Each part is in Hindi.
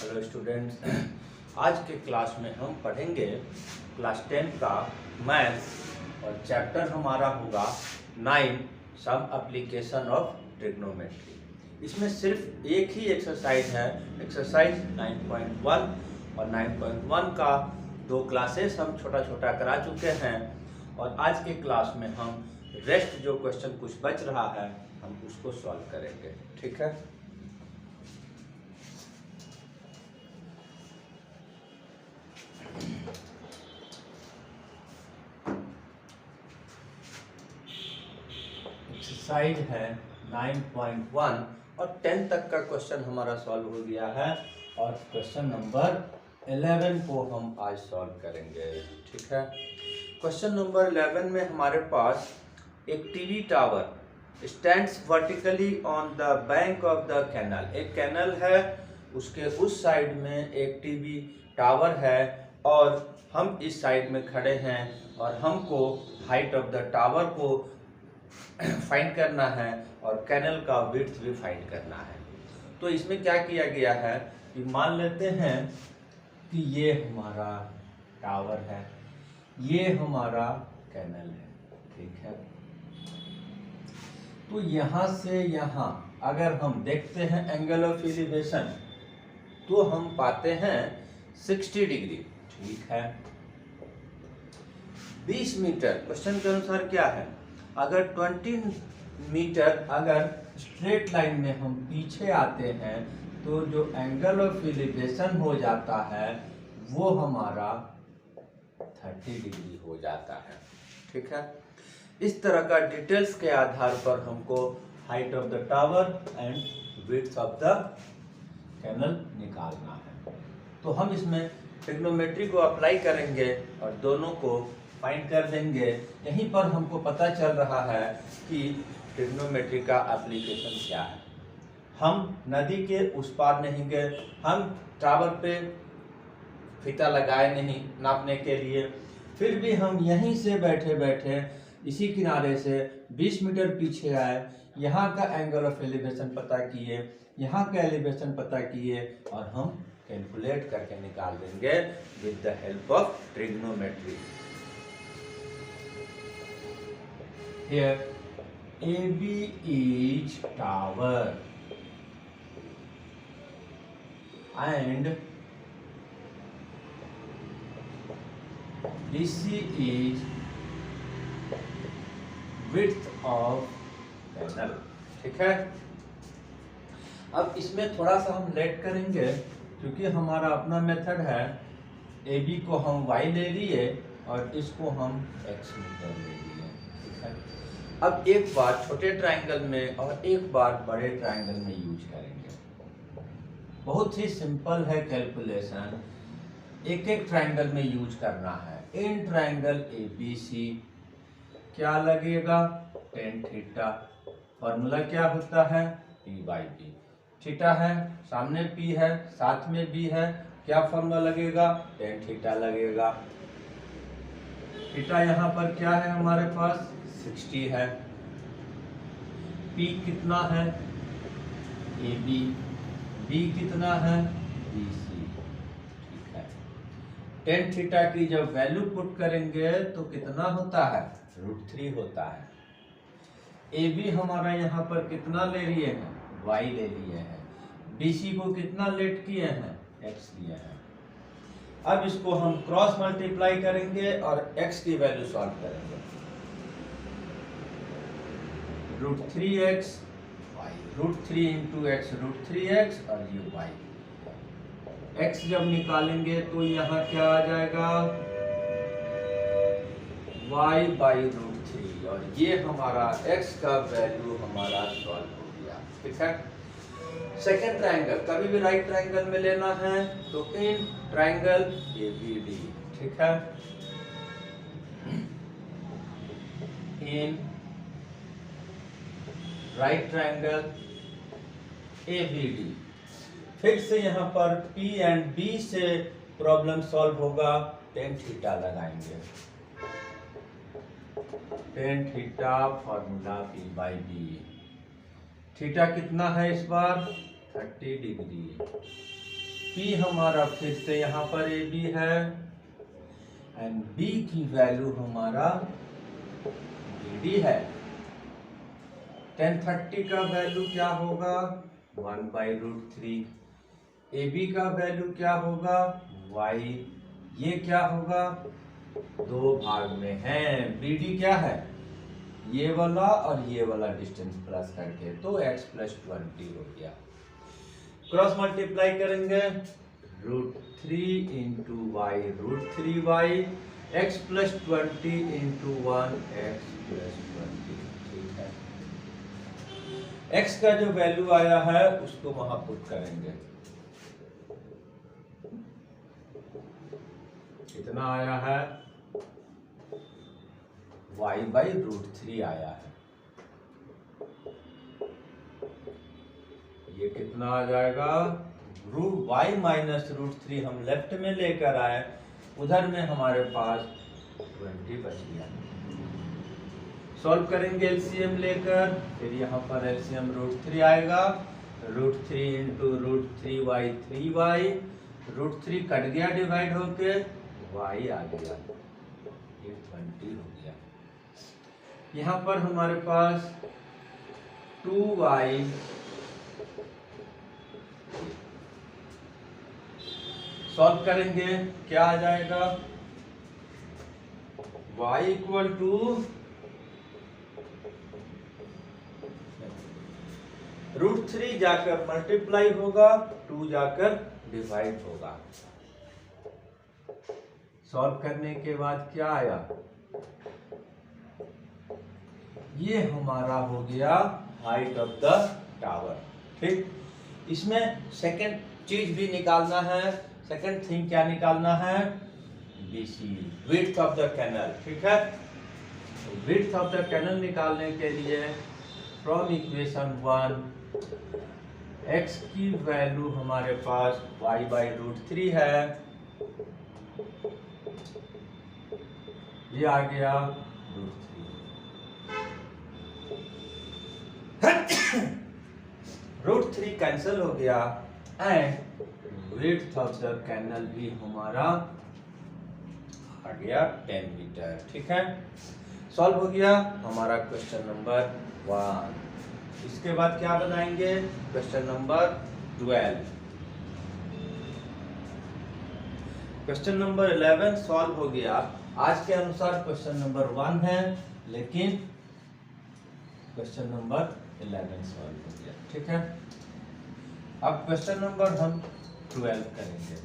हेलो स्टूडेंट्स, आज के क्लास में हम पढ़ेंगे क्लास 10 का मैथ्स और चैप्टर हमारा होगा 9 सम एप्लीकेशन ऑफ ट्रिग्नोमेट्री। इसमें सिर्फ एक ही एक्सरसाइज है, एक्सरसाइज 9.1 और 9.1 का दो क्लासेस हम छोटा छोटा करा चुके हैं और आज के क्लास में हम रेस्ट जो क्वेश्चन कुछ बच रहा है हम उसको सॉल्व करेंगे। ठीक है। एक्सरसाइज है 9.1 और 10 तक का क्वेश्चन हमारा सॉल्व हो गया है और क्वेश्चन नंबर 11 को हम आज सॉल्व करेंगे। ठीक है। क्वेश्चन नंबर 11 में हमारे पास एक TV tower stands vertically on the bank of the canal. एक कैनल है, उसके उस साइड में एक टीवी टावर है और हम इस साइड में खड़े हैं और हमको हाइट ऑफ द टावर को फाइंड करना है और कैनल का विड्थ भी फाइंड करना है। तो इसमें क्या किया गया है कि मान लेते हैं कि ये हमारा टावर है, ये हमारा कैनल है। ठीक है। तो यहाँ से यहाँ अगर हम देखते हैं एंगल ऑफ एलिवेशन तो हम पाते हैं 60 डिग्री। ठीक है। 20 मीटर क्वेश्चन के अनुसार क्या है, अगर 20 मीटर अगर स्ट्रेट लाइन में हम पीछे आते हैं तो जो एंगल ऑफ एलिवेशन हो जाता है वो हमारा 30 डिग्री हो जाता है। ठीक है। इस तरह का डिटेल्स के आधार पर हमको height of the tower and width of the canal निकालना है। तो हम इसमें ट्रिग्नोमेट्री को अप्लाई करेंगे और दोनों को फाइंड कर देंगे। यहीं पर हमको पता चल रहा है कि ट्रिग्नोमेट्री का एप्लीकेशन क्या है। हम नदी के उस पार नहीं गए, हम टावर पे फीता लगाए नहीं नापने के लिए, फिर भी हम यहीं से बैठे बैठे इसी किनारे से 20 मीटर पीछे आए, यहाँ का एंगल ऑफ एलिवेशन पता किए, यहाँ का एलिवेशन पता किए और हम कैलकुलेट करके निकाल देंगे with the help of trigonometry. Here AB is tower and BC is width of canal। ठीक है। अब इसमें थोड़ा सा हम लेट करेंगे क्योंकि हमारा अपना मेथड है। AB को हम Y ले लिए और इसको हम X मीटर ले लिए। ठीक है। अब एक बार छोटे ट्रायंगल में और एक बार बड़े ट्रायंगल में यूज करेंगे। बहुत ही सिंपल है कैलकुलेशन, एक एक ट्रायंगल में यूज करना है। इन ट्रायंगल ABC क्या लगेगा, tan थीटा। फॉर्मूला क्या होता है, P/B। थीटा है, सामने P है, साथ में B है, क्या फॉर्मूला लगेगा, tan थीटा लगेगा। थीटा यहाँ पर क्या है हमारे पास 60 है। P कितना है AB, B कितना है BC। ठीक है। tan थीटा की जब वैल्यू पुट करेंगे तो कितना होता है, √3 होता है। AB हमारा यहाँ पर कितना ले लिए हैं, Y ले लिए हैं। BC को कितना लेट किए हैं, X लिए हैं। अब इसको हम क्रॉस मल्टीप्लाई करेंगे और X की वैल्यू सॉल्व करेंगे। √3x y, √3 into x √3x और ये y। x जब निकालेंगे तो यहाँ क्या आ जाएगा, y/√3 और ये हमारा x का वैल्यू हमारा सॉल्व हो गया। ठीक है। सेकेंड ट्रायंगल कभी भी राइट ट्रायंगल में लेना है तो इन ट्रायंगल ABD। ठीक है। इन राइट ट्रायंगल ABD। फिर से यहाँ पर P एंड B से प्रॉब्लम सॉल्व होगा, tan थीटा लगाएंगे। tan theta formula P/B। Theta कितना है इस बार 30 डिग्री। P हमारा फिर से यहाँ पर AB है एंड B की वैल्यू हमारा BD है। 1030 का वैल्यू क्या होगा 1/√3। AB का वैल्यू क्या होगा y। ये क्या होगा 2 भाग में है। BD क्या है ये वाला और ये वाला डिस्टेंस प्लस करके, तो x + 20 हो गया। क्रॉस मल्टीप्लाई करेंगे √3 × y √3y x + 20 × 1 x + 20। ठीक है, x का जो वैल्यू आया है उसको वहां पुट करेंगे। कितना आया है y/√3 आया है। ये कितना आ जाएगा y - √3 हम लेफ्ट में लेकर आए, उधर में हमारे पास 20 बच गया। सॉल्व करेंगे एलसीएम लेकर, फिर यहाँ पर एलसीएम √3 आएगा। √3 × √3y 3y, √3 कट गया डिवाइड होके, y आ गया, ये 20 हो गया। यहाँ पर हमारे पास 2y, सॉल्व करेंगे क्या आ जाएगा y = √3 जाकर मल्टीप्लाई होगा, 2 जाकर डिवाइड होगा। सॉल्व करने के बाद क्या आया, ये हमारा हो गया हाइट ऑफ द टावर। ठीक, इसमें सेकंड चीज भी निकालना है। सेकंड थिंग क्या निकालना है BC, width of the canal. ठीक है, विड्थ ऑफ द कैनल निकालने के लिए फ्रॉम इक्वेशन 1 x की वैल्यू हमारे पास y/√3 है, ये आ गया √3 कैंसिल हो गया and width of the canal भी हमारा आ गया 10 मीटर। ठीक है, सॉल्व हो गया हमारा क्वेश्चन नंबर 1। इसके बाद क्या बनाएंगे question number 12। Question number 11 solve हो गया। आज के अनुसार क्वेश्चन नंबर 1 है, लेकिन क्वेश्चन नंबर 11 सॉल्व हो गया। ठीक है, अब क्वेश्चन नंबर हम 12 करेंगे।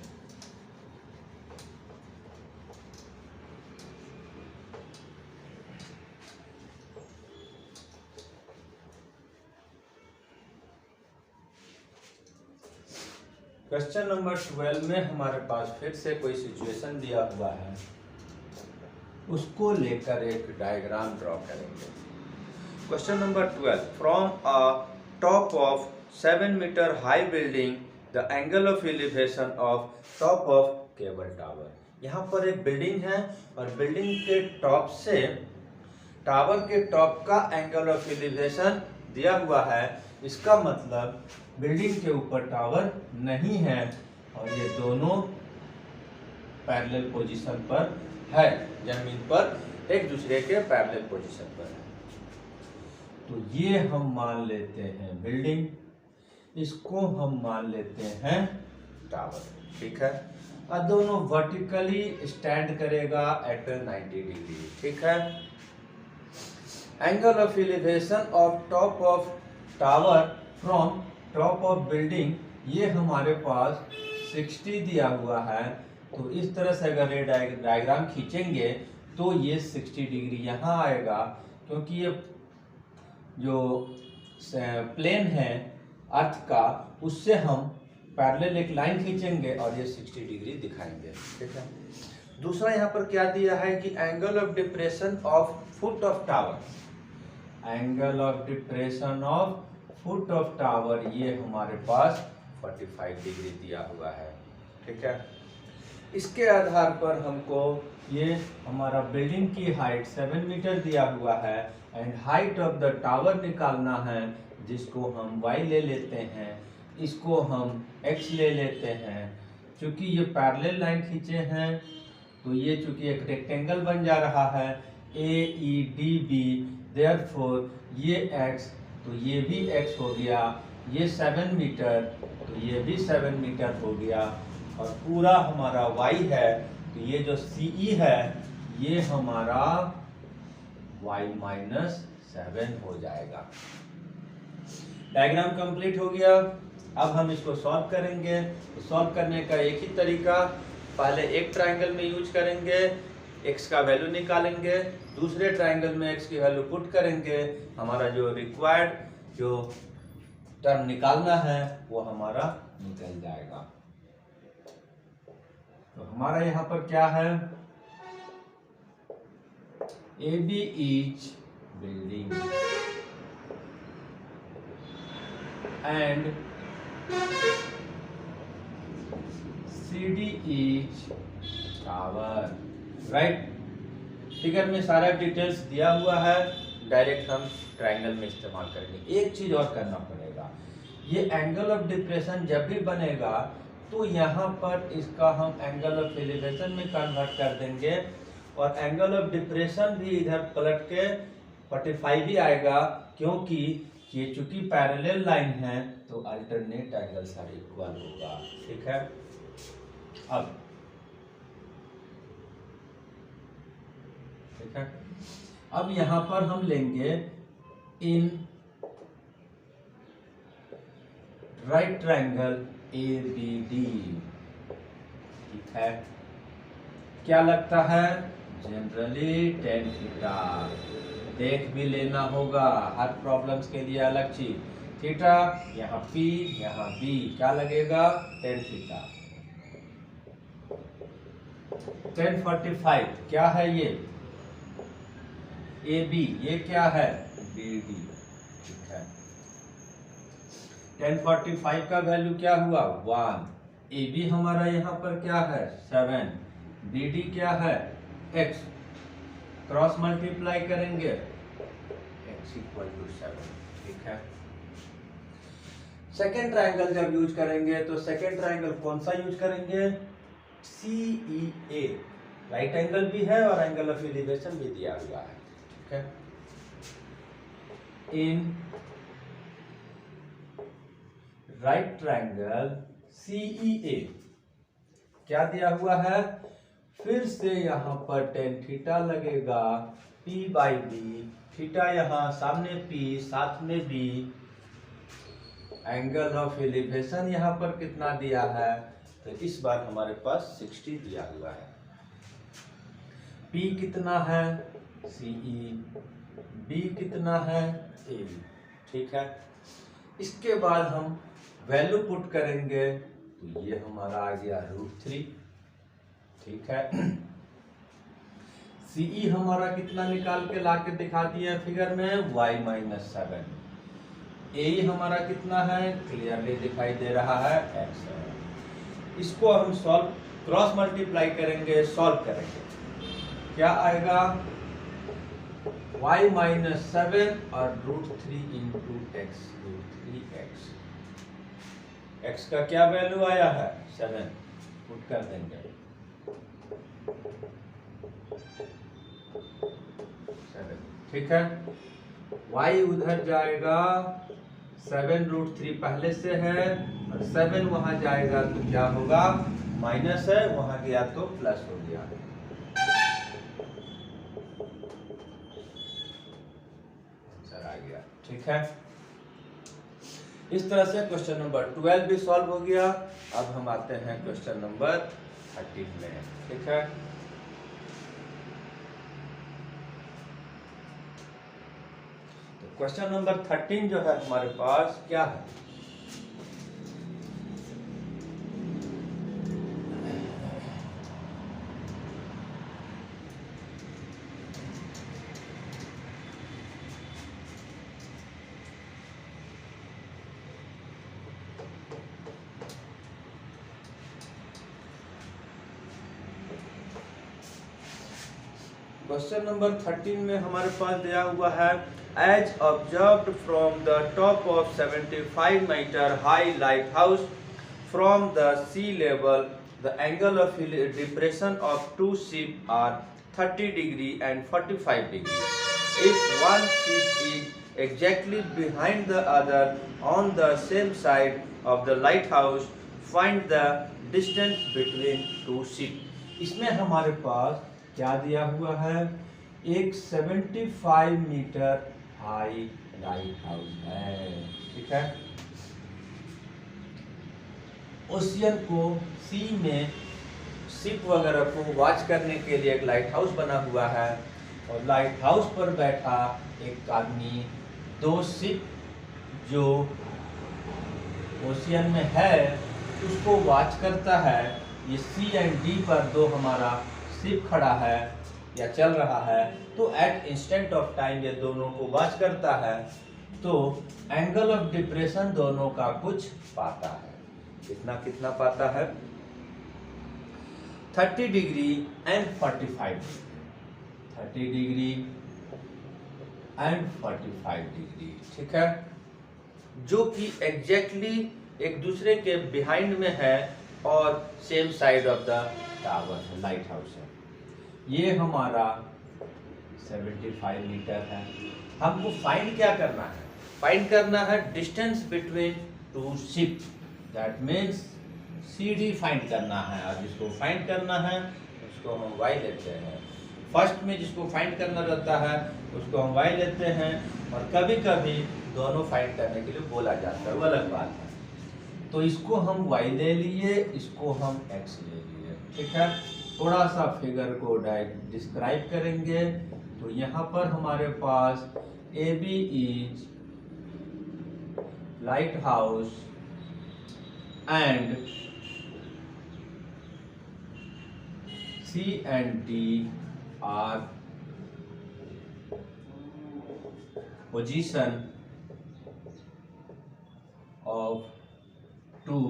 क्वेश्चन नंबर 12 में हमारे पास फिर से कोई सिचुएशन दिया हुआ है, उसको लेकर एक डायग्राम ड्रॉ करेंगे। Question number 12, from a top of 7 metre high building the angle of elevation of top of cable tower. यहाँ पर एक बिल्डिंग है और बिल्डिंग के टॉप से टावर के टॉप का एंगल ऑफ एलिवेशन दिया हुआ है। इसका मतलब बिल्डिंग के ऊपर टावर नहीं है और ये दोनों पैरेलल पोजीशन पर है, जमीन पर एक दूसरे के पैरेलल पोजीशन पर है। तो ये हम मान लेते हैं बिल्डिंग, इसको हम मान लेते हैं टावर। ठीक है, और दोनों वर्टिकली स्टैंड करेगा एट 90 डिग्री। ठीक है, angle of elevation of top of tower from top of building, ये हमारे पास 60 दिया हुआ है। तो इस तरह से अगर ये डायग्राम खींचेंगे तो ये 60 डिग्री यहाँ आएगा, क्योंकि ये जो प्लेन है अर्थ का, उससे हम पैरेलल एक लाइन खींचेंगे और ये 60 डिग्री दिखाएंगे। ठीक है, दूसरा यहाँ पर क्या दिया है कि angle of depression of foot of tower. Angle of depression of foot of tower ये हमारे पास 45 डिग्री दिया हुआ है। ठीक है, इसके आधार पर हमको ये हमारा बिल्डिंग की हाइट 7 मीटर दिया हुआ है and height of the tower निकालना है, जिसको हम y ले लेते हैं। इसको हम x ले लेते हैं। चूंकि ये पैरेलल लाइन खींचे हैं तो ये चूंकि एक रेक्टेंगल बन जा रहा है AEDB, देयरफॉर ये x तो ये भी x हो गया, ये 7 मीटर तो ये भी 7 मीटर हो गया, और पूरा हमारा y है तो ये जो CE है ये हमारा y-7 हो जाएगा। डायग्राम कंप्लीट हो गया। अब हम इसको सॉल्व करेंगे। तो सॉल्व करने का एक ही तरीका, पहले एक ट्रायंगल में यूज करेंगे, x का वैल्यू निकालेंगे, दूसरे ट्रायंगल में x की वैल्यू पुट करेंगे, हमारा जो रिक्वायर्ड जो टर्म निकालना है वो हमारा निकल जाएगा। तो हमारा यहाँ पर क्या है, AB is building and CD is tower, right. Figure में सारा डिटेल्स दिया हुआ है, डायरेक्ट हम ट्रायंगल में इस्तेमाल करेंगे। एक चीज और करना पड़ेगा, ये एंगल ऑफ डिप्रेशन जब भी बनेगा तो यहाँ पर इसका हम एंगल ऑफ एलिवेशन में कन्वर्ट कर देंगे, और एंगल ऑफ डिप्रेशन भी इधर पलट के 45 भी आएगा, क्योंकि ये चूंकि पैरेलल लाइन है तो अल्टरनेट एंगल्स आर इक्वल होगा। ठीक है। अब ठीक है, अब यहां पर हम लेंगे इन राइट ट्रायंगल ABD। ठीक है, क्या लगता है, जनरली tan थीटा देख भी लेना होगा, हर प्रॉब्लम्स के लिए अलग चीज। थीटा यहाँ P यहाँ B, क्या लगेगा, tan थीटा। tan 45 क्या है, ये AB, ये क्या है, BD। ठीक है, tan 45 का वैल्यू क्या हुआ, 1। AB हमारा यहाँ पर क्या है, 7। BD क्या है, x। क्रॉस मल्टीप्लाई करेंगे, x इक्वल टू 7। ठीक है। सेकेंड ट्रायंगल जब यूज करेंगे तो सेकेंड ट्रायंगल कौन सा यूज करेंगे, CEA। राइट एंगल भी है और एंगल ऑफ एलिवेशन भी दिया हुआ है। ठीक है, इन राइट ट्रायंगल CEA क्या दिया हुआ है, फिर से यहाँ पर tan थीटा लगेगा, P बाई B, थीटा यहाँ सामने P साथ में B, एंगल ऑफ एलिवेशन यहाँ पर कितना दिया है, तो इस बार हमारे पास 60 दिया हुआ है। P कितना है, CE, B कितना है, AB। ठीक है, इसके बाद हम वैल्यू पुट करेंगे तो ये हमारा आ गया √3। ठीक है, CE हमारा कितना निकाल के ला के दिखा दिया फिगर में, y-7। AE हमारा कितना है, क्लियरली दिखाई दे रहा है, x है। इसको हम सॉल्व, क्रॉस मल्टीप्लाई करेंगे, सॉल्व करेंगे, क्या आएगा, y-7 और √3 इंटू x, √3x। x का क्या वैल्यू आया है, 7, पुट कर देंगे, 7। ठीक है, y उधर जाएगा, 7√3 पहले से है और 7 वहां जाएगा तो क्या होगा, माइनस है, वहां गया तो प्लस हो गया। आंसर आ गया। ठीक है, इस तरह से क्वेश्चन नंबर 12 भी सॉल्व हो गया। अब हम आते हैं क्वेश्चन नंबर 13 में। ठीक है, तो क्वेश्चन नंबर 13 जो है हमारे पास क्या है, क्वेश्चन नंबर 13 में हमारे पास दिया हुआ है as observed from the top of 75-meter high lighthouse from the sea level, the angle of depression of two ships are 30 degree and 45 degree. If one ship is exactly behind the other on the same side of the lighthouse, find the distance between two ships. इसमें हमारे पास क्या दिया हुआ है, एक 75 मीटर हाई लाइट हाउस है, ठीक है। ओशियन को सी में शिप वगैरह को वॉच करने के लिए एक लाइट हाउस बना हुआ है, और लाइट हाउस पर बैठा एक आदमी दो शिप जो ओशियन में है उसको वॉच करता है। ये सी एंड डी पर दो हमारा शिप खड़ा है या चल रहा है, तो एट इंस्टेंट ऑफ टाइम ये दोनों को वॉच करता है, तो एंगल ऑफ डिप्रेशन दोनों का कुछ पाता है। कितना कितना पाता है, 30 degree and 45 degree, 30 degree and 45 degree, ठीक है, जो कि एग्जैक्टली एक दूसरे के बिहाइंड में है और same side of the tower है, लाइट हाउस है। ये हमारा 75 मीटर है। हमको फाइंड क्या करना है, फाइंड करना है distance between two ship, that means CD find करना है, और जिसको फाइंड करना है उसको हम Y लेते हैं। फर्स्ट में जिसको फाइंड करना रहता है उसको हम Y लेते हैं, और कभी कभी दोनों फाइंड करने के लिए बोला जाता है, वो अलग बात है। तो इसको हम Y ले लिए, इसको हम X ले लिए, ठीक है। थोड़ा सा फिगर को डिस्क्राइब करेंगे, तो यहाँ पर हमारे पास AB is light house and C and D are position of two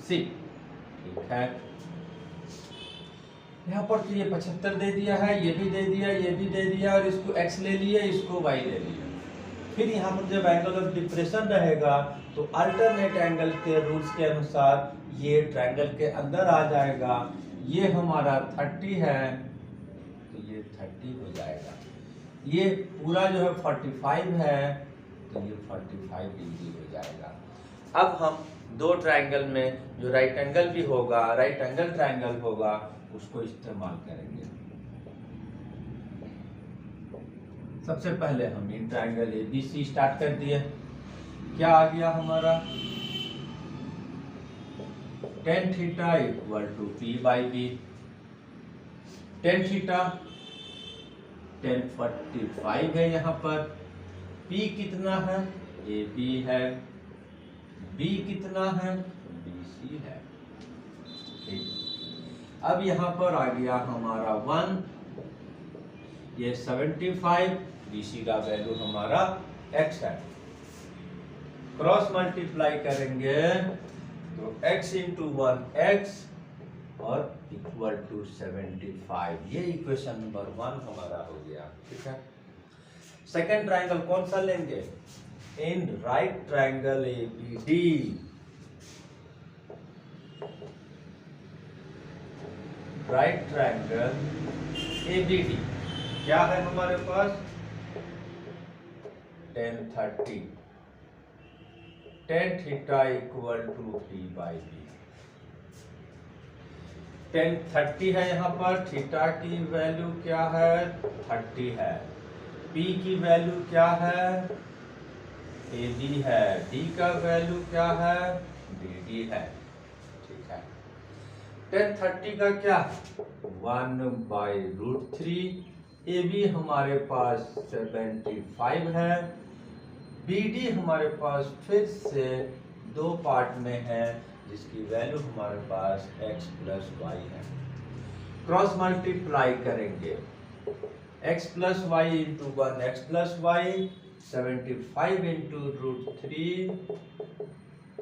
ship, ठीक है। यहाँ पर तो ये 75 दे दिया है, ये भी दे दिया, ये भी दे दिया, और इसको x ले लिया, इसको y ले लिया। फिर यहाँ पर जब एंगल ऑफ डिप्रेशन रहेगा तो अल्टरनेट एंगल के रूल्स के अनुसार ये ट्रायंगल के अंदर आ जाएगा। ये हमारा 30 है तो ये 30 हो जाएगा, ये पूरा जो है 45 है तो ये 45 डिग्री हो जाएगा। अब हम दो ट्रायंगल में जो राइट एंगल भी होगा, राइट एंगल ट्रायंगल होगा, उसको इस्तेमाल करेंगे। सबसे पहले हम इन ट्रायंगल ABC स्टार्ट कर दिए। क्या आ गया हमारा, tan theta equal to P/B। tan theta 1045 है, यहाँ पर P कितना है, AB है, B कितना है, BC है, ठीक। अब यहाँ पर आ गया हमारा 1, ये 75, BC का वैल्यू हमारा x है। क्रॉस मल्टीप्लाई करेंगे तो x इंटू 1 x और इक्वल टू 75, ये इक्वेशन नंबर 1 हमारा हो गया, ठीक है। सेकेंड ट्रायंगल कौन सा लेंगे, in right triangle ABD, right triangle ABD क्या है हमारे पास, tan 30, tan theta equal to P/B। tan 30 है यहाँ पर, थीटा की वैल्यू क्या है, 30 है, P की वैल्यू क्या है, AB है, D का वैल्यू क्या है, DD है, ठीक है। tan 30 का क्या, 1/√3, AB हमारे पास 75 है, BD हमारे पास फिर से दो पार्ट में है, जिसकी वैल्यू हमारे पास x प्लस वाई है। क्रॉस मल्टीप्लाई करेंगे, x plus y into 1 x plus y, 75 into √3,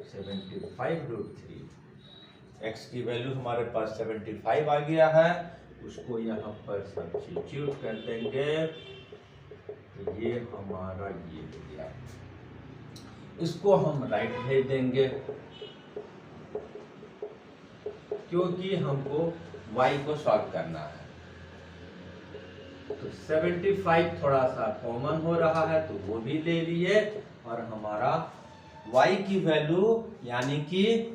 75√3, x की वैल्यू हमारे पास 75 आ गया है, उसको यहाँ पर सब्स्टिट्यूट कर देंगे, ये हमारा ये हो गया, इसको हम राइट भेज देंगे क्योंकि हमको y को सॉल्व करना है। तो 75 थोड़ा सा कॉमन हो रहा है तो वो भी ले लिए, और हमारा y की वैल्यू यानी कि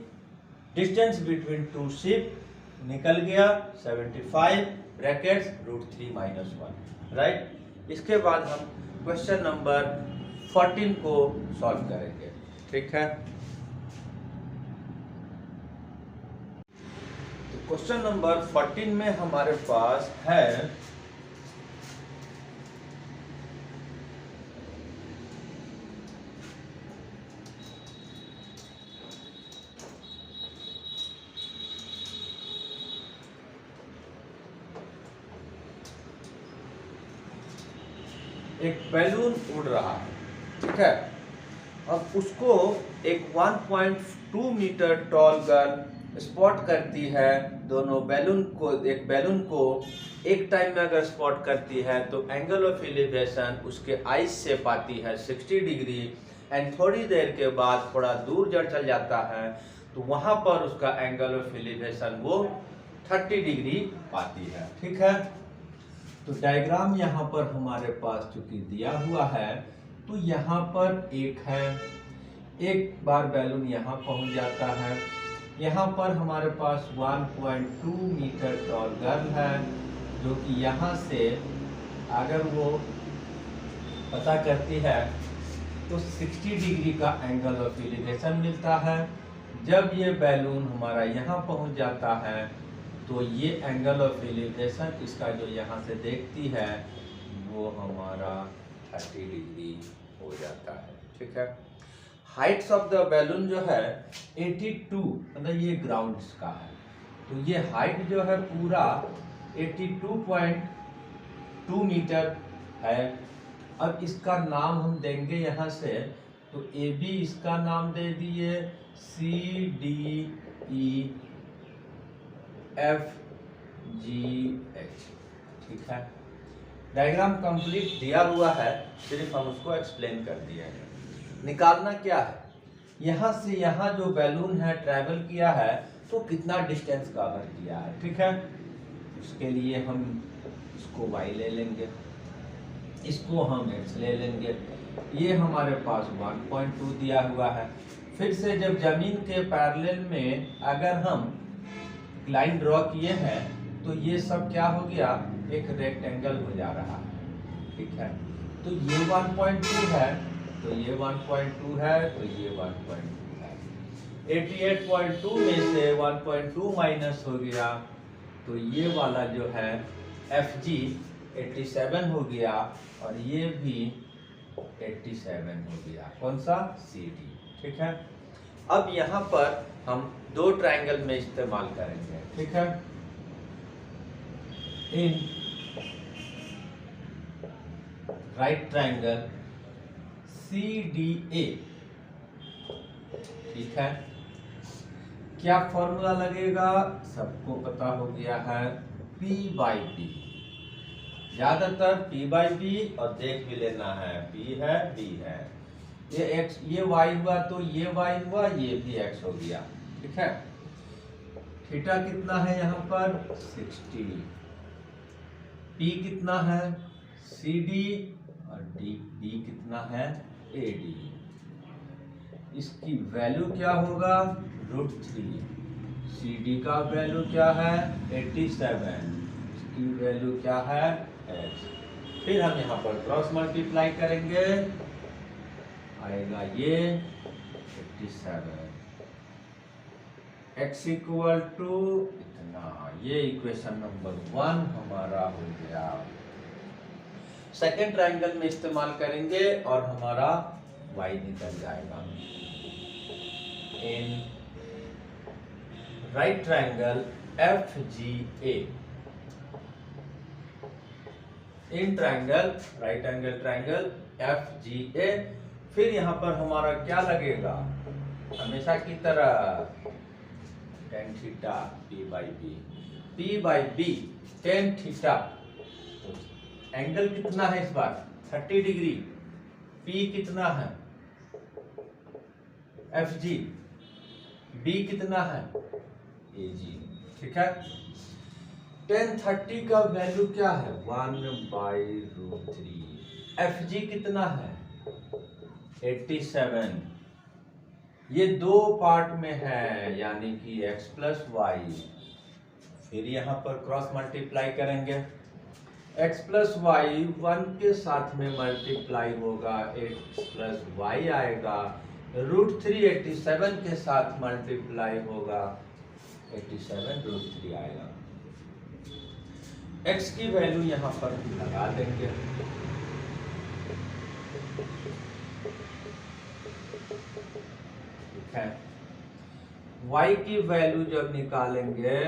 डिस्टेंस बिटवीन टू शिप निकल गया 75 ब्रैकेट्स √3 - 1, राइट। इसके बाद हम क्वेश्चन नंबर 14 को सॉल्व करेंगे, ठीक है। तो क्वेश्चन नंबर 14 में हमारे पास है एक बैलून उड़ रहा है, ठीक है। अब उसको एक 1.2 मीटर टॉल गर्ल स्पॉट करती है। दोनों बैलून को, एक बैलून को एक टाइम में अगर स्पॉट करती है तो एंगल ऑफ एलिवेशन उसके आइज से पाती है 60 डिग्री, एंड थोड़ी देर के बाद थोड़ा दूर जब चल जाता है तो वहां पर उसका एंगल ऑफ एलिवेशन वो 30 डिग्री पाती है, ठीक है। तो डायग्राम यहाँ पर हमारे पास चूंकि दिया हुआ है, तो यहाँ पर एक है, एक बार बैलून यहाँ पहुँच जाता है। यहाँ पर हमारे पास 1.2 मीटर टॉल गर्ल है, जो कि यहाँ से अगर वो पता करती है तो 60 डिग्री का एंगल ऑफ एलिवेशन मिलता है। जब ये बैलून हमारा यहाँ पहुँच जाता है तो ये एंगल ऑफ एलिवेशन इसका जो यहाँ से देखती है वो हमारा 30 डिग्री हो जाता है, ठीक है। हाइट्स ऑफ द बैलून जो है 82, मतलब ये ग्राउंड का है, तो ये हाइट जो है पूरा 82.2 मीटर है। अब इसका नाम हम देंगे यहाँ से, तो ए बी इसका नाम दे दिए, C D E F G H, ठीक है। डायग्राम कंप्लीट दिया हुआ है, सिर्फ हम उसको एक्सप्लेन कर दिए हैं। निकालना क्या है, यहाँ से यहाँ जो बैलून है ट्रैवल किया है तो कितना डिस्टेंस कवर किया है, ठीक है। उसके लिए हम इसको y ले लेंगे, इसको हम x ले लेंगे। ये हमारे पास 1.2 दिया हुआ है। फिर से जब जमीन के पैरेलल में अगर हम लाइन ड्रॉ किए हैं तो ये सब क्या हो गया, एक रेक्टेंगल हो जा रहा है, ठीक है। तो ये 1.2 है, तो ये 1.2 है, तो ये 1.2 है। 88.2 में से 1.2 माइनस हो गया, तो ये वाला जो है FG 87 हो गया, और ये भी 87 हो गया। कौन सा, CD, ठीक है। अब यहाँ पर हम दो ट्रायंगल में इस्तेमाल करेंगे, ठीक है। इन राइट ट्रायंगल CDA, ठीक है। क्या फॉर्मूला लगेगा, सबको पता हो गया है, P/B। ज्यादातर P/B, और देख भी लेना है, P है B है, ये x, ये y हुआ तो ये y हुआ, ये भी x हो गया, ठीक है। थीटा कितना है यहाँ पर 60, P कितना है CD, और D कितना है AD। इसकी वैल्यू क्या होगा √3। CD का वैल्यू क्या है 87, इसकी वैल्यू क्या है x। फिर हम यहाँ पर क्रॉस मल्टीप्लाई करेंगे, आएगा ये 87, x इक्वल टू इतना। ये इक्वेशन नंबर 1 हमारा हो गया। सेकेंड ट्रायंगल में इस्तेमाल करेंगे और हमारा y निकल जाएगा। इन right triangle FGA, in triangle right angle triangle FGA। फिर यहाँ पर हमारा क्या लगेगा, हमेशा की तरह tan theta P/B tan theta. Angle कितना है इस बार 30 डिग्री, P कितना है FG, B कितना है AG, ठीक है। tan 30 का वैल्यू क्या है 1/√3, FG कितना है 87, ये दो पार्ट में है यानी कि x प्लस वाई, फिर यहाँ पर क्रॉस मल्टीप्लाई करेंगे, x प्लस वाई 1 के साथ में मल्टीप्लाई होगा x प्लस वाई आएगा, √3 87 के साथ मल्टीप्लाई होगा 87 √3 आएगा। x की वैल्यू यहाँ पर लगा देंगे, ठीक है। y की वैल्यू जब निकालेंगे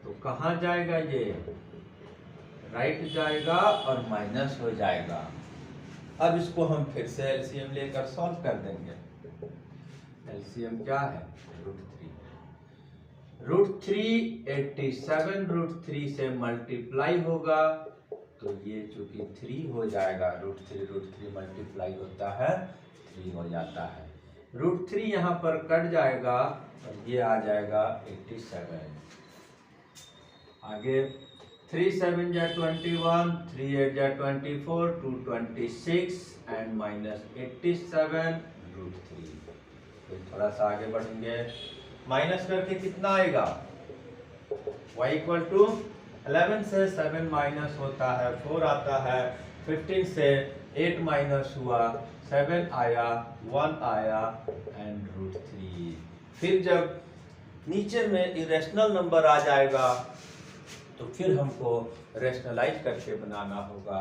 तो कहाँ जाएगा, ये राइट जाएगा और माइनस हो जाएगा। अब इसको हम फिर से एलसीएम लेकर सॉल्व कर देंगे। एलसीएम क्या है √3, 87 √3 से मल्टीप्लाई होगा तो ये चूंकि 3 हो जाएगा, √3 मल्टीप्लाई होता है 3 हो जाता है, √3 यहाँ पर कट जाएगा और ये आ जाएगा 87। आगे 3 7 जा 21, 3 8 जा 24, 2 26 एंड माइनस 87 √3। फिर थोड़ा सा आगे बढ़ेंगे, माइनस करके कितना आएगा y इक्वल टू 11 से 7 माइनस होता है 4 आता है, 15 से 8 माइनस हुआ 7 आया, 1 आया एंड √3। फिर जब नीचे में इरेशनल नंबर आ जाएगा तो फिर हमको रेशनलाइज करके बनाना होगा,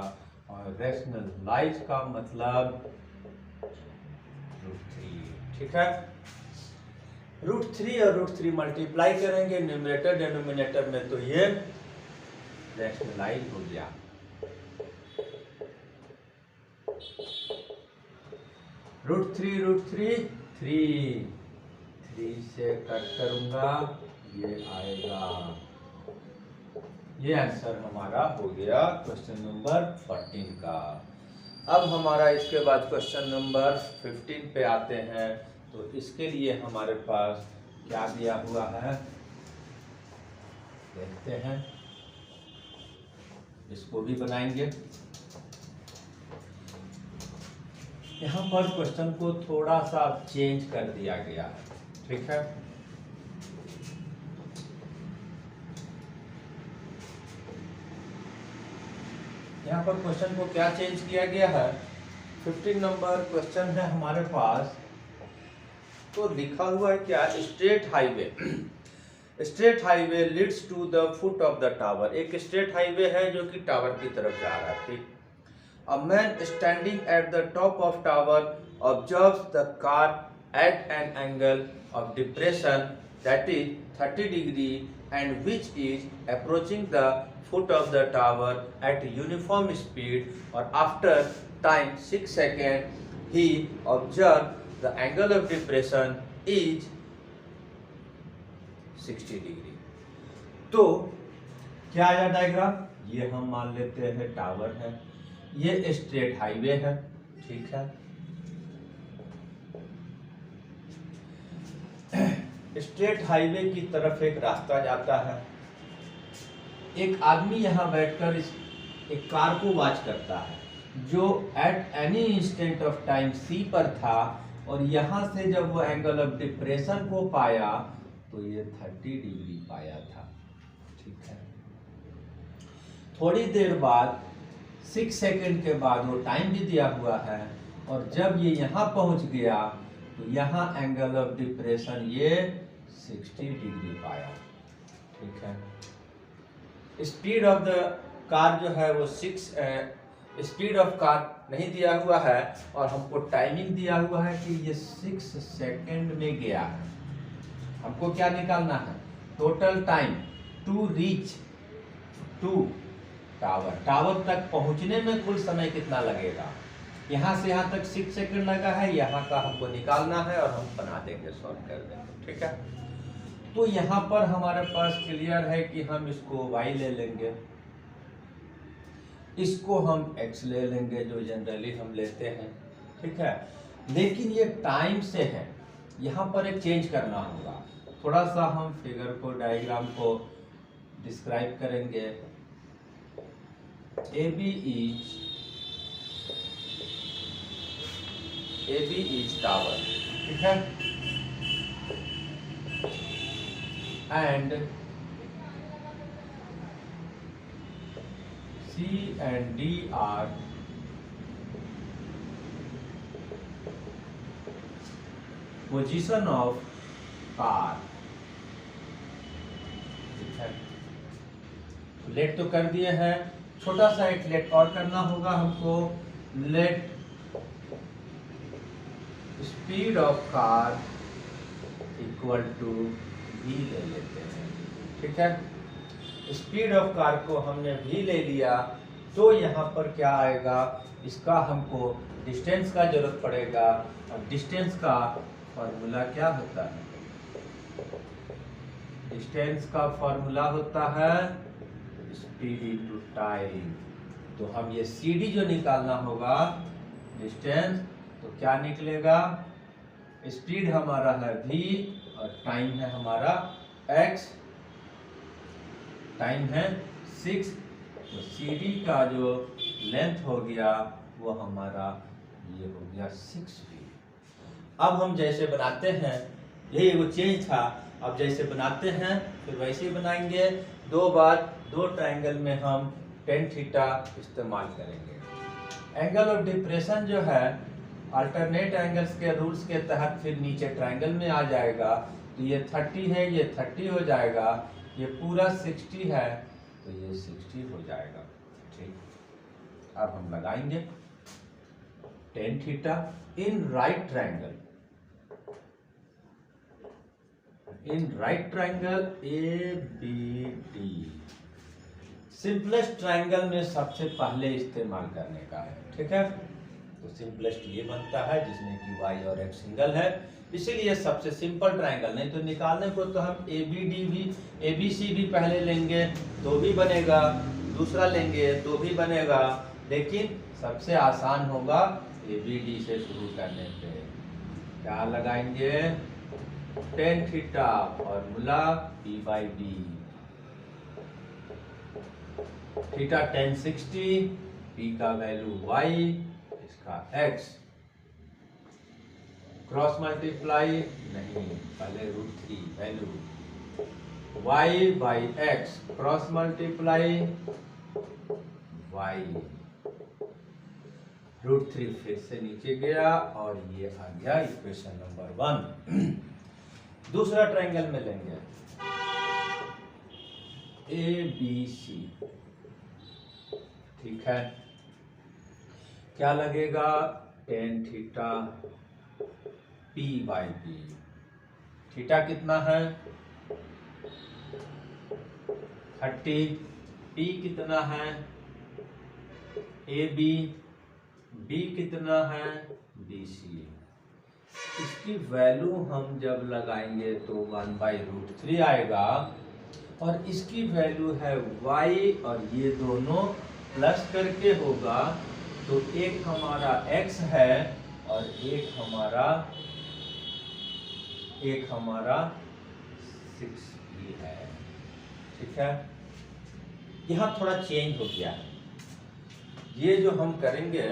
और रेशनलाइज का मतलब √3, ठीक है। √3 और √3 मल्टीप्लाई करेंगे न्यूमरेटर डिनोमिनेटर में तो ये रेशनलाइज हो गया। √3 3 से कट करूंगा, ये आएगा। ये आंसर हमारा हो गया क्वेश्चन नंबर 14 का। अब हमारा इसके बाद क्वेश्चन नंबर 15 पे आते हैं। तो इसके लिए हमारे पास क्या दिया हुआ है देखते हैं, इसको भी बनाएंगे। यहाँ पर क्वेश्चन को थोड़ा सा चेंज कर दिया गया है, ठीक है। यहाँ पर क्वेश्चन को क्या चेंज किया गया है, 15 नंबर क्वेश्चन है हमारे पास। तो लिखा हुआ है क्या, straight highway, straight highway leads to the foot of the tower. एक स्ट्रेट हाईवे है जो कि टावर की तरफ जा रहा है, ठीक। A man standing at the top of tower observes the car eight an angle of depression that is 30 degree and which is approaching the foot of the tower at uniform speed, or after time 6 seconds he observed the angle of depression is 60 degree। तो क्या आया डायग्राम, ये हम मान लेते हैं टावर है, ये स्ट्रेट हाईवे है, ठीक है। स्ट्रेट हाईवे की तरफ एक रास्ता जाता है, एक आदमी यहाँ बैठकर इस एक कार को वॉच करता है जो at any instant of time C पर था, और यहाँ से जब वो एंगल ऑफ डिप्रेशन को पाया तो ये 30 डिग्री पाया था, ठीक है। थोड़ी देर बाद 6 सेकंड के बाद वो टाइम भी दिया हुआ है, और जब ये यहाँ पहुँच गया तो यहाँ एंगल ऑफ डिप्रेशन ये 60 डिग्री पाया, ठीक है। स्पीड ऑफ द कार जो है वो स्पीड ऑफ कार नहीं दिया हुआ है, और हमको टाइमिंग दिया हुआ है कि ये 6 सेकंड में गया है। हमको क्या निकालना है, total time to reach to tower, tower तक पहुंचने में कुल समय कितना लगेगा। यहाँ से यहाँ तक 6 सेकंड लगा है, यहाँ का हमको निकालना है और हम बना देंगे, सॉल्व कर देंगे, ठीक है। तो यहाँ पर हमारे पास क्लियर है कि हम इसको y ले लेंगे, इसको हम x ले लेंगे जो जनरली हम लेते हैं, ठीक है। लेकिन ये टाइम से है, यहाँ पर एक चेंज करना होगा। थोड़ा सा हम फिगर को, डायग्राम को डिस्क्राइब करेंगे। AB is टावर, ठीक है, and C and D are position of car, ठीक है। लेट तो कर दिए हैं, छोटा सा एक लेट और करना होगा हमको। Let speed of car equal to v ले लेते हैं, ठीक है। स्पीड ऑफ कार को हमने v ले लिया, तो यहाँ पर क्या आएगा, इसका हमको डिस्टेंस का जरूरत पड़ेगा। और डिस्टेंस का फॉर्मूला क्या होता है? डिस्टेंस का फॉर्मूला होता है स्पीड इनटू टाइम। तो हम ये CD जो निकालना होगा डिस्टेंस, तो क्या निकलेगा, स्पीड हमारा है v और टाइम है हमारा x, टाइम है 6, तो CD का जो लेंथ हो गया वो हमारा ये हो गया 6v। अब हम जैसे बनाते हैं, यही एगो चेंज था, अब जैसे बनाते हैं फिर वैसे ही बनाएंगे। दो बार दो ट्रायंगल में हम tan थीटा इस्तेमाल करेंगे। एंगल ऑफ डिप्रेशन जो है अल्टरनेट एंगल्स के रूल्स के तहत फिर नीचे ट्रायंगल में आ जाएगा। तो ये 30 है, ये 30 हो जाएगा, ये पूरा 60 है तो ये 60 हो जाएगा, ठीक। अब हम लगाएंगे tan theta in right triangle, in right triangle ABD। Simplest triangle में सबसे पहले इस्तेमाल करने का है, ठीक है। तो सिंपलेस्ट ये बनता है जिसमें कि y और x सिंगल है, इसीलिए सबसे सिंपल ट्रायंगल। नहीं तो निकालने को तो हम ABC भी पहले लेंगे तो भी बनेगा, दूसरा लेंगे तो भी बनेगा, लेकिन सबसे आसान होगा ABD से शुरू करने पे। क्या लगाएंगे, tan theta formula P/D, theta tan 60, P का वैल्यू y, इसका x, क्रॉस मल्टीप्लाई नहीं, पहले √3 value y by x, cross multiply y, √3 फिर से नीचे गया और ये आ गया इक्वेशन नंबर 1। दूसरा ट्रायंगल में लेंगे ABC, ठीक है। क्या लगेगा, tan थीटा P/D, थीटा कितना है 30, P कितना है AB, B कितना है BC। इसकी वैल्यू हम जब लगाएंगे तो 1/√3 आएगा, और इसकी वैल्यू है y, और ये दोनों प्लस करके होगा, तो एक हमारा x है और एक हमारा 6b है, ठीक है। यहाँ थोड़ा चेंज हो गया है, ये जो हम करेंगे,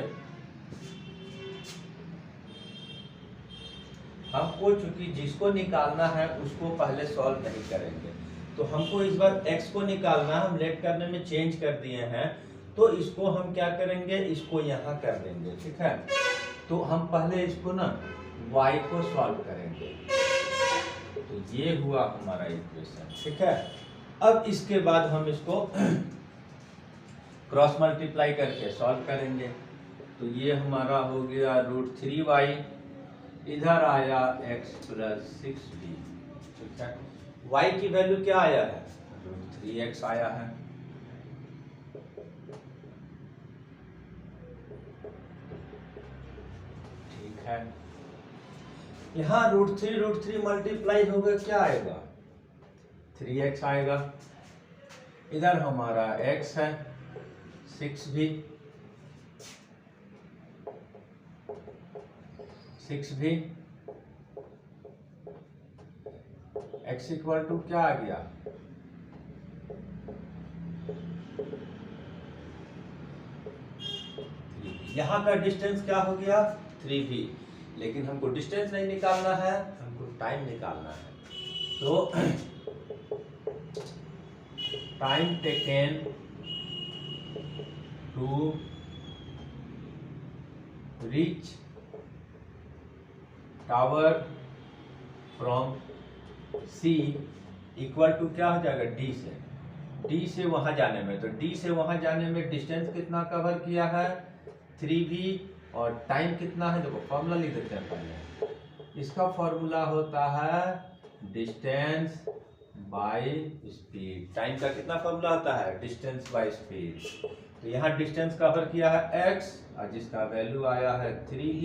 हमको चूंकि जिसको निकालना है उसको पहले सॉल्व नहीं करेंगे, तो हमको इस बार x को निकालना है। हम लेट करने में चेंज कर दिए हैं, तो इसको हम क्या करेंगे, इसको यहाँ कर देंगे, ठीक है। तो हम पहले इसको ना y को सॉल्व करेंगे, तो ये हुआ हमारा इक्वेशन, ठीक है। अब इसके बाद हम इसको क्रॉस मल्टीप्लाई करके सॉल्व करेंगे, तो ये हमारा हो गया √3y, इधर आया x + 6b, ठीक है। y की वैल्यू क्या आया है, √3x आया है, ठीक है। यहाँ √3 मल्टीप्लाई होगा, क्या आएगा 3x आएगा, इधर हमारा x है, 6 भी, 6 भी, x इक्वल टू क्या आ गया, यहाँ का डिस्टेंस क्या हो गया 3v, लेकिन हमको डिस्टेंस नहीं निकालना है, हमको टाइम निकालना है। तो time taken to reach tower from C equal to क्या हो जाएगा डी से वहां जाने में, तो डी से वहां जाने में डिस्टेंस कितना कवर किया है 3v, और टाइम कितना है, देखो फॉर्मूला लिख देते हैं पहले। इसका फॉर्मूला होता है डिस्टेंस बाय स्पीड। टाइम का कितना फॉर्मूला होता है, डिस्टेंस बाय स्पीड। तो यहाँ डिस्टेंस कवर किया है x, और जिसका वैल्यू आया है 3v,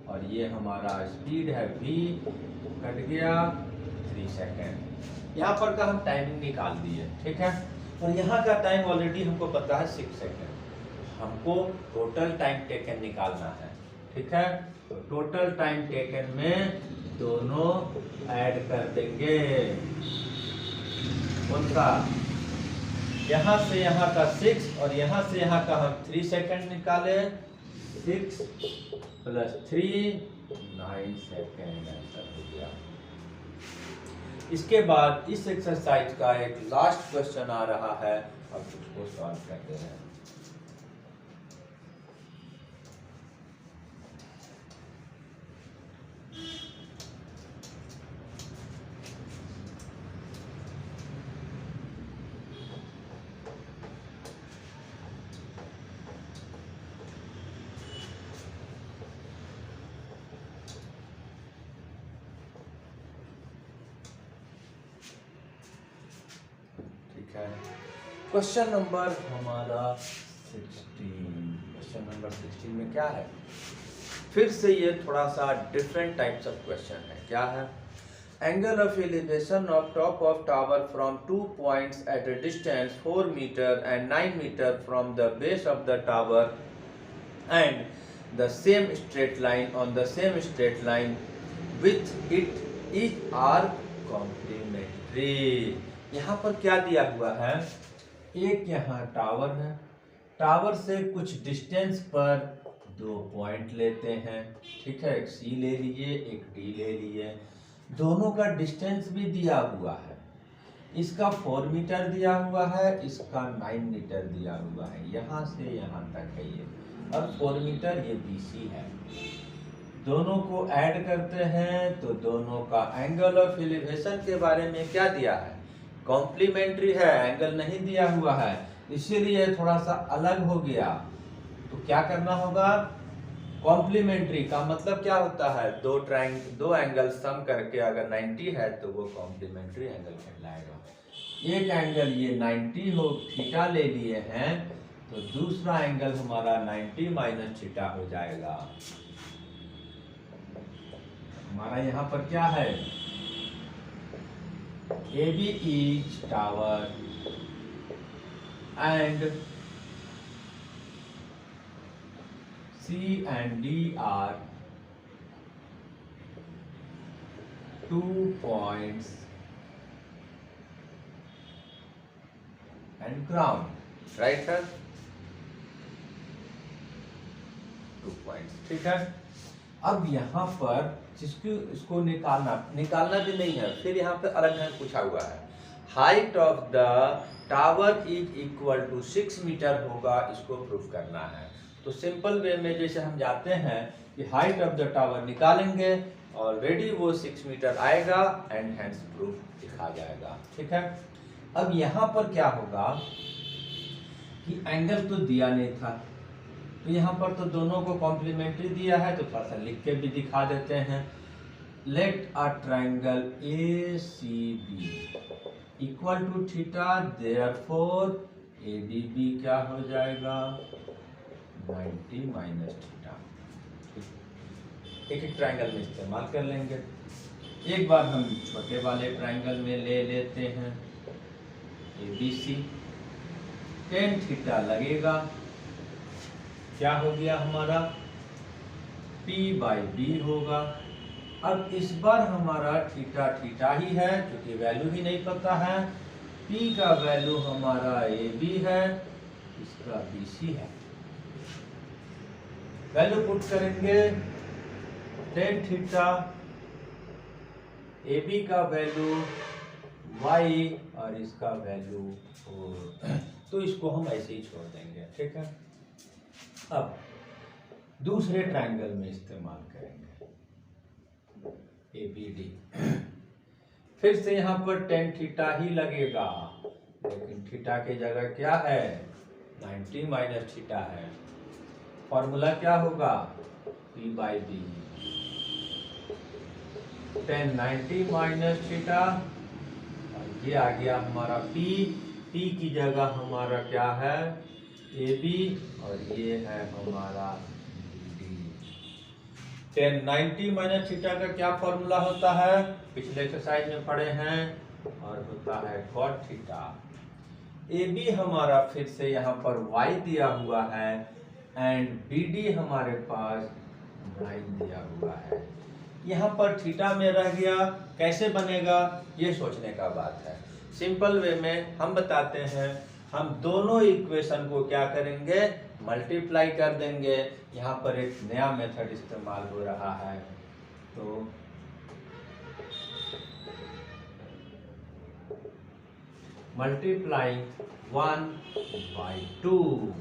और ये हमारा स्पीड है v, कट गया 3 सेकेंड। यहाँ पर का हम टाइमिंग निकाल दिए, ठीक है। और यहाँ का टाइम ऑलरेडी हमको पता है 6 सेकेंड। हमको टोटल टाइम टेकन निकालना है, ठीक है। तो टोटल टाइम टेकन में दोनों ऐड कर देंगे। कौन सा, यहाँ से यहाँ का 6 और यहाँ से यहाँ का हम 3 सेकेंड निकाले, 6 + 3 9 सेकेंड आंसर हो गया। इसके बाद इस एक्सरसाइज का एक लास्ट क्वेश्चन आ रहा है, अब उसको सॉल्व करते हैं। क्वेश्चन नंबर हमारा 16। क्वेश्चन नंबर 16 में क्या है, फिर से ये थोड़ा सा डिफरेंट टाइप्स ऑफ क्वेश्चन है। क्या है, angle of elevation of top of tower from 2 points at a distance 4 metre and 9 metre from the base of the tower and the same straight line on the same straight line with it is are complementary. यहाँ पर क्या दिया हुआ है, एक यहाँ टावर है, टावर से कुछ डिस्टेंस पर 2 पॉइंट लेते हैं, ठीक है। एक सी ले लिए, एक डी ले लिए, दोनों का डिस्टेंस भी दिया हुआ है। इसका 4 मीटर दिया हुआ है, इसका 9 मीटर दिया हुआ है, यहाँ से यहाँ तक है ये, और 4 मीटर ये BC है। दोनों को ऐड करते हैं तो दोनों का एंगल ऑफ एलिवेशन के बारे में क्या दिया है, कॉम्प्लीमेंट्री है, एंगल नहीं दिया हुआ है, इसीलिए थोड़ा सा अलग हो गया। तो क्या करना होगा, कॉम्प्लीमेंट्री का मतलब क्या होता है, दो एंगल सम करके अगर 90 है तो वो कॉम्प्लीमेंट्री एंगल कहलाएगा। एक एंगल ये 90 हो थीटा ले लिए हैं, तो दूसरा एंगल हमारा 90 माइनस थीटा हो जाएगा। हमारा यहाँ पर क्या है, AB is tower and C and D are 2 points and ground, right sir? 2 points, ठीक है। अब यहाँ पर इसको निकालना भी नहीं है, फिर यहाँ पे अलग ढंग पूछा हुआ है, height of the tower is equal to 6 metre होगा, इसको प्रूफ करना है। तो सिंपल वे में जैसे हम जाते हैं कि हाइट ऑफ द टावर निकालेंगे, ऑलरेडी वो 6 मीटर आएगा एंड हेंस प्रूफ दिखा जाएगा, ठीक है। अब यहाँ पर क्या होगा कि एंगल तो दिया नहीं था, तो यहाँ पर तो दोनों को कॉम्प्लीमेंट्री दिया है, तो थोड़ा सा लिख के भी दिखा देते हैं। Let a triangle ACB equal to theta, therefore ADB क्या हो जाएगा 90 माइनस थीटा। एक ट्रायंगल में इस्तेमाल कर लेंगे। एक बार हम छोटे वाले ट्रायंगल में ले लेते हैं ABC, टेन थीटा लगेगा। क्या हो गया हमारा, P/B होगा। अब इस बार हमारा थीटा थीटा ही है क्योंकि वैल्यू ही नहीं पता है। P का वैल्यू हमारा AB है, इसका BC है। वैल्यू पुट करेंगे टेन थीटा, AB का वैल्यू Y और इसका वैल्यू 4, तो इसको हम ऐसे ही छोड़ देंगे, ठीक है। अब दूसरे ट्रायंगल में इस्तेमाल करेंगे ABD। फिर से यहाँ पर टेन थीटा ही लगेगा, लेकिन थीटा की जगह क्या है, 90 माइनस थीटा है। फॉर्मूला क्या होगा, P/B। टेन 90 माइनस थीटा, और ये आ गया हमारा P की जगह हमारा क्या है, AB, और ये है हमारा BD। टेन 90 माइनस थीटा का क्या फॉर्मूला होता है, पिछले एक्सरसाइज में पढ़े हैं, और होता है cot थीटा। AB हमारा फिर से यहाँ पर Y दिया हुआ है, एंड BD हमारे पास 9 दिया हुआ है। यहाँ पर थीटा में रह गया, कैसे बनेगा ये सोचने का बात है। सिंपल वे में हम बताते हैं, हम दोनों इक्वेशन को क्या करेंगे, मल्टीप्लाई कर देंगे। यहाँ पर एक नया मेथड इस्तेमाल हो रहा है, तो मल्टीप्लाइंग 1/2,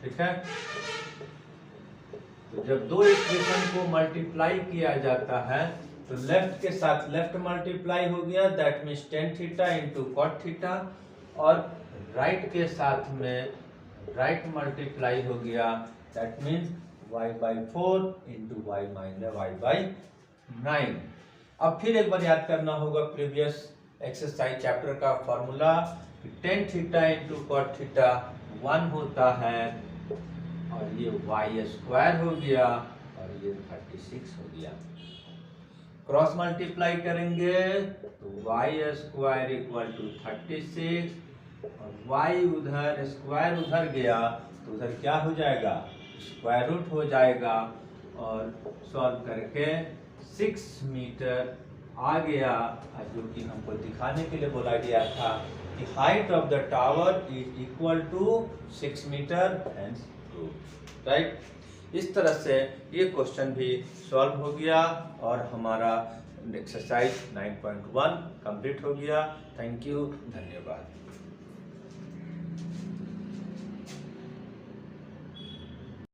ठीक है। तो जब दो इक्वेशन को मल्टीप्लाई किया जाता है तो लेफ्ट के साथ लेफ्ट मल्टीप्लाई हो गया, that means tan theta into cot theta, और राइट के साथ में राइट मल्टीप्लाई हो गया, that means y/4 into y/9। अब फिर एक बार याद करना होगा प्रीवियस एक्सरसाइज चैप्टर का formula, tan theta into cot theta 1 होता है, और ये y² हो गया, और ये 36 हो गया। क्रॉस मल्टीप्लाई करेंगे तो y² इक्वल टू 36, और y उधर स्क्वायर उधर गया तो उधर क्या हो जाएगा, स्क्वायर रूट हो जाएगा, और सॉल्व करके 6 मीटर आ गया, जो कि हमको दिखाने के लिए बोला गया था कि height of the tower is equal to 6 metre, hence proved, right. इस तरह से ये क्वेश्चन भी सॉल्व हो गया, और हमारा एक्सरसाइज 9.1 कंप्लीट हो गया। थैंक यू, धन्यवाद।